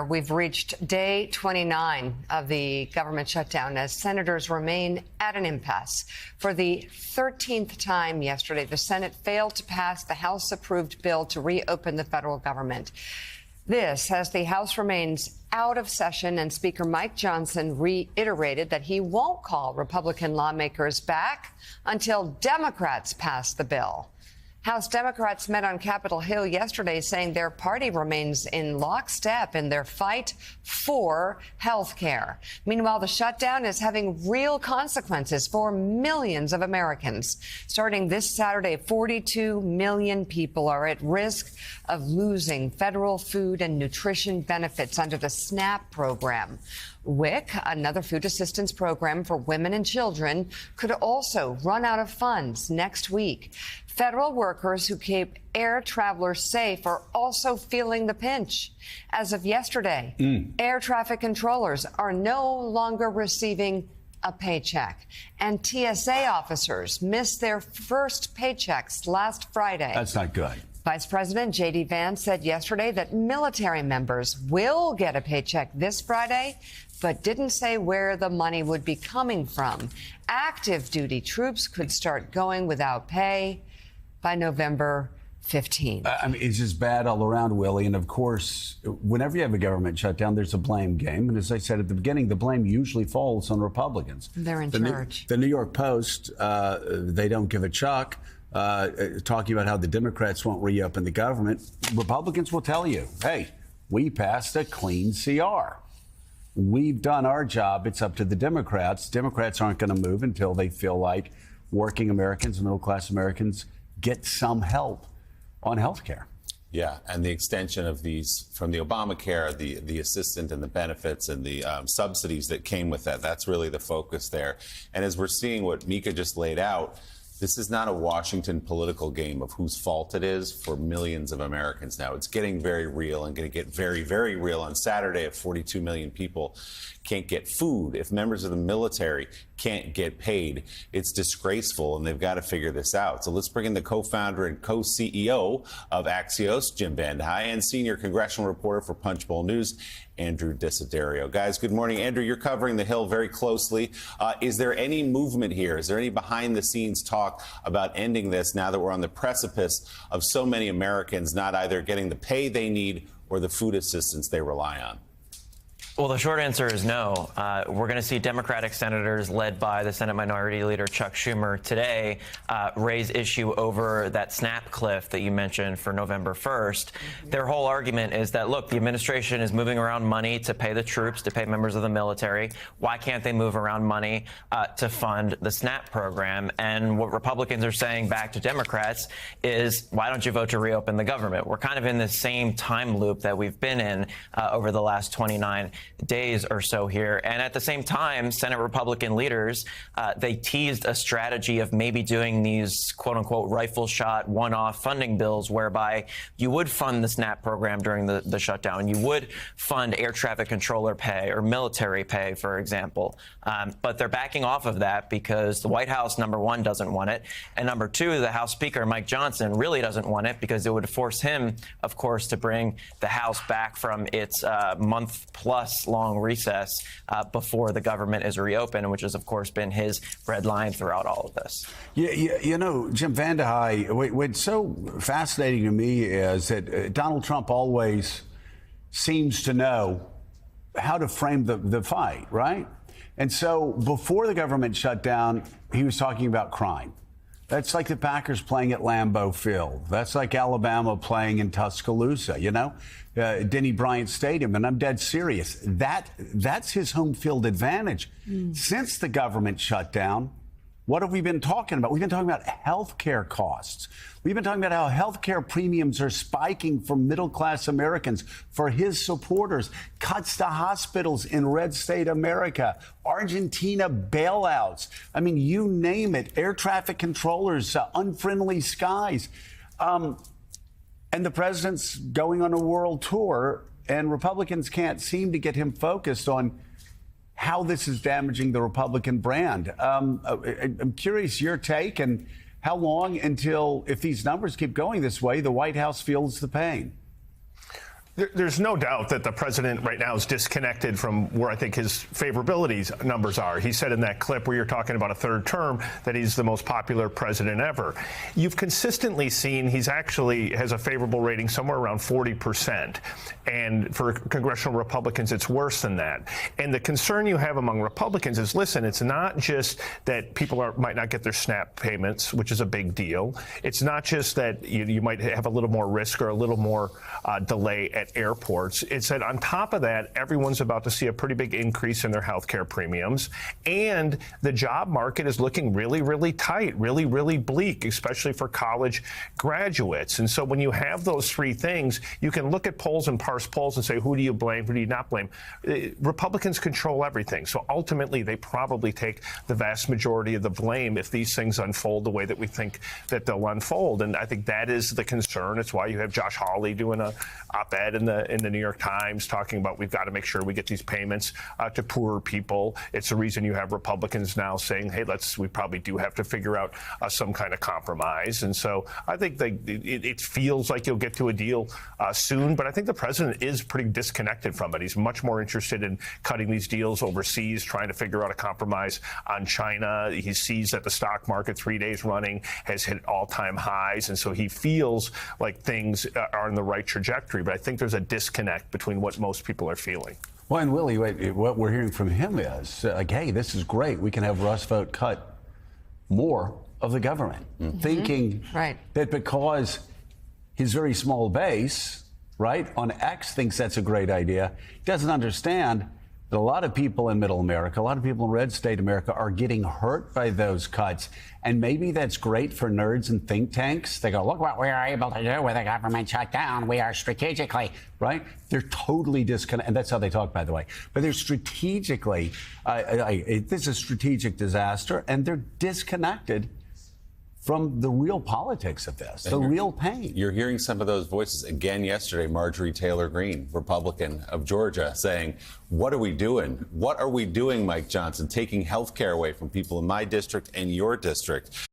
We've reached day 29 of the government shutdown as senators remain at an impasse. For the 13th time yesterday, the Senate failed to pass the House-approved bill to reopen the federal government. This as the House remains out of session and Speaker Mike Johnson reiterated that he won't call Republican lawmakers back until Democrats pass the bill. House Democrats met on Capitol Hill yesterday saying their party remains in lockstep in their fight for health care. Meanwhile, the shutdown is having real consequences for millions of Americans. Starting this Saturday, 42 million people are at risk of losing federal food and nutrition benefits under the SNAP program. WIC, another food assistance program for women and children, could also run out of funds next week. Federal workers who keep air travelers safe are also feeling the pinch. As of yesterday, air traffic controllers are no longer receiving a paycheck, and TSA officers missed their first paychecks last Friday. That's not good. Vice President J.D. Vance said yesterday that military members will get a paycheck this Friday, but didn't say where the money would be coming from. Active duty troops could start going without pay by November 15th. I mean, it's just bad all around, Willie. And of course, whenever you have a government shutdown, there's a blame game. And as I said at the beginning, the blame usually falls on Republicans. They're in charge. The New York Post, they don't give a chuck, talking about how the Democrats won't reopen the government. Republicans will tell you, hey, we passed a clean CR. We've done our job. It's up to the Democrats. Democrats aren't going to move until they feel like working Americans, middle-class Americans, get some help on health care. Yeah, and the extension of these from the Obamacare, the assistance and the benefits and the subsidies that came with that, that's really the focus there. And as we're seeing what Mika just laid out, this is not a Washington political game of whose fault it is for millions of Americans now. It's getting very real and going to get very, very real on Saturday if 42 million people can't get food, if members of the military can't get paid. It's disgraceful, and they've got to figure this out. So let's bring in the co-founder and co-CEO of Axios, Jim VandeHei, and senior congressional reporter for Punchbowl News, Andrew Desiderio. Guys, good morning. Andrew, you're covering the Hill very closely. Is there any movement here? Is there any behind-the-scenes talk about ending this now that we're on the precipice of so many Americans not either getting the pay they need or the food assistance they rely on? Well, the short answer is no. We're going to see Democratic senators led by the Senate Minority Leader Chuck Schumer today raise issue over that SNAP cliff that you mentioned for November 1st. Their whole argument is that, look, the administration is moving around money to pay the troops, to pay members of the military. Why can't they move around money to fund the SNAP program? And what Republicans are saying back to Democrats is, why don't you vote to reopen the government? We're kind of in the same time loop that we've been in over the last 29 days or so here. And at the same time, Senate Republican leaders, they teased a strategy of maybe doing these quote unquote rifle shot one-off funding bills whereby you would fund the SNAP program during the shutdown. You would fund air traffic controller pay or military pay, for example. But they're backing off of that because the White House, number one, doesn't want it. And number two, the House Speaker, Mike Johnson, really doesn't want it because it would force him, of course, to bring the House back from its month-plus long recess before the government is reopened, which has, of course, been his red line throughout all of this. You know, Jim VandeHei, what's so fascinating to me is that Donald Trump always seems to know how to frame the fight, right? And so before the government shut down, he was talking about crime. That's like the Packers playing at Lambeau Field. That's like Alabama playing in Tuscaloosa, you know, Denny Bryant Stadium. And I'm dead serious. That's his home field advantage. Since the government shut down, what have we been talking about? We've been talking about health care costs. We've been talking about how health care premiums are spiking for middle-class Americans, for his supporters, cuts to hospitals in red state America, Argentina bailouts. I mean, you name it, air traffic controllers, unfriendly skies. And the president's going on a world tour, and Republicans can't seem to get him focused on how this is damaging the Republican brand. I'm curious your take, and how long until, if these numbers keep going this way, the White House feels the pain? There's no doubt that the president right now is disconnected from where I think his favorability numbers are. He said in that clip where you're talking about a third term that he's the most popular president ever. You've consistently seen he's actually has a favorable rating somewhere around 40%. And for congressional Republicans, it's worse than that. And the concern you have among Republicans is, listen, it's not just that people might not get their SNAP payments, which is a big deal. It's not just that you might have a little more risk or a little more delay at airports. It's that on top of that, everyone's about to see a pretty big increase in their health care premiums. And the job market is looking really, really tight, really, really bleak, especially for college graduates. And so when you have those three things, you can look at polls and parse polls and say, who do you blame? Who do you not blame? Republicans control everything. So ultimately, they probably take the vast majority of the blame if these things unfold the way that we think that they'll unfold. And I think that is the concern. It's why you have Josh Hawley doing a op-ed in the New York Times talking about we've got to make sure we get these payments to poorer people. It's the reason you have Republicans now saying, hey, we probably do have to figure out some kind of compromise. And so I think it feels like you'll get to a deal soon, but I think the president is pretty disconnected from it. He's much more interested in cutting these deals overseas, trying to figure out a compromise on China. He sees that the stock market 3 days running has hit all-time highs, and so he feels like things are in the right trajectory. But I think there's a disconnect between what most people are feeling. Well, and Willie, what we're hearing from him is like, hey, this is great. We can have Russ Vought cut more of the government, thinking that because his very small base, right, on X thinks that's a great idea. He doesn't understand that a lot of people in middle America, a lot of people in red state America are getting hurt by those cuts. And maybe that's great for nerds and think tanks. They go, look what we are able to do with the government shutdown. We are strategically, right? They're totally disconnected. And that's how they talk, by the way. But they're strategically, this is a strategic disaster, and they're disconnected from the real politics of this, the real pain. You're hearing some of those voices again yesterday. Marjorie Taylor Greene, Republican of Georgia, saying, what are we doing? What are we doing, Mike Johnson, taking health care away from people in my district and your district?